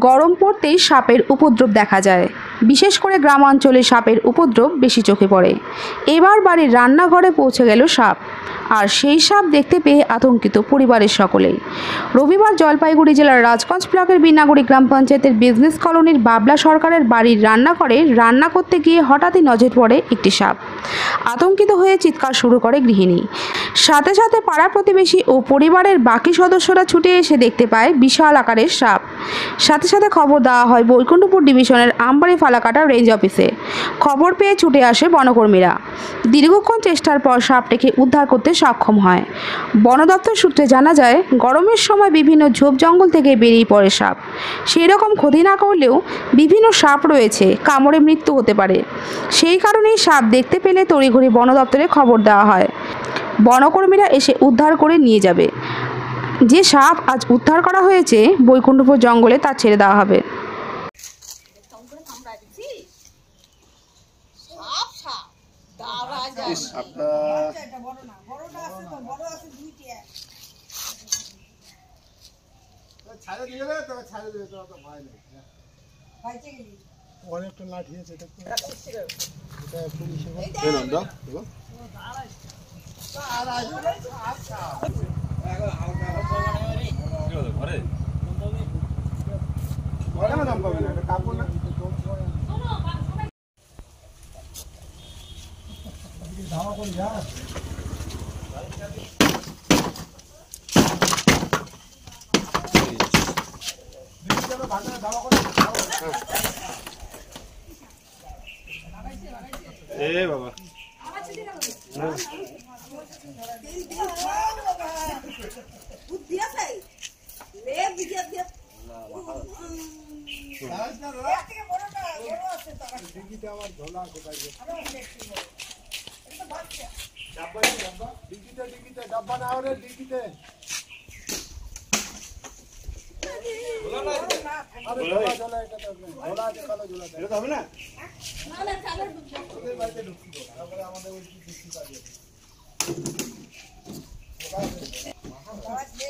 গরম পড়তেই সাপের উপদ্রব দেখা যায়। বিশেষ করে গ্রামাঞ্চলে সাপের উপদ্রব বেশি চোখে পড়ে। এবার বাড়ির রান্নাঘরে পৌঁছে গেল সাপ, আর সেই সাপ দেখতে পেয়ে আতঙ্কিত পরিবারের সকলেই। রবিবার জলপাইগুড়ি জেলার রাজগঞ্জ ব্লকের বিনাগুড়ি গ্রাম পঞ্চায়েতের বিজনেস কলোনির বাবলা সরকারের বাড়ির রান্নাঘরে রান্না করতে গিয়ে হঠাৎই নজর পড়ে একটি সাপ। আতঙ্কিত হয়ে চিৎকার শুরু করে গৃহিণী। সাথে সাথে পাড়া প্রতিবেশী ও পরিবারের বাকি সদস্যরা ছুটে এসে দেখতে পায় বিশাল আকারের সাপ। সাথে সাথে খবর দেওয়া হয় বৈকুণ্ঠপুর ডিভিশনের আমবাড়ি ফালাকাটা রেঞ্জ অফিসে। খবর পেয়ে ছুটে আসে বনকর্মীরা। দীর্ঘক্ষণ চেষ্টার পর সাপটিকে উদ্ধার করতে সক্ষম হয়। বন দপ্তর সূত্রে জানা যায়, গরমের সময় বিভিন্ন ঝোপ জঙ্গল থেকে বেরিয়ে পড়ে সাপ। সেই রকম ক্ষতি না করলেও বিভিন্ন সাপ রয়েছে, কামড়ে মৃত্যু হতে পারে। সেই কারণেই সাপ দেখতে পেলে তড়িঘড়ি বন দপ্তরে খবর দেওয়া হয়। বনকর্মীরা এসে উদ্ধার করে নিয়ে যাবে। যে সাপ আজ উদ্ধার করা হয়েছে বৈকুণ্ঠপুর জঙ্গলে তা ছেড়ে দেওয়া হবে। অনেকটা লাঠি আছে ধাওয়া করি যা বাবা ডাব্বা না হলে ডিগিতে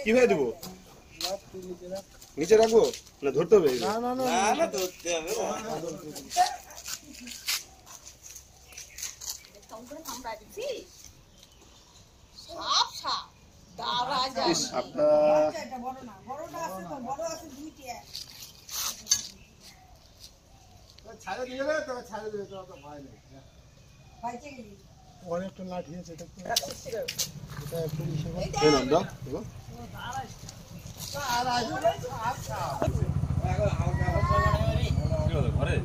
কিভাবে দেবো? নিচে রাখবো না ধরতে হবে? না ধরতে হবে। অনেকটা লাঠি আছে ঘরে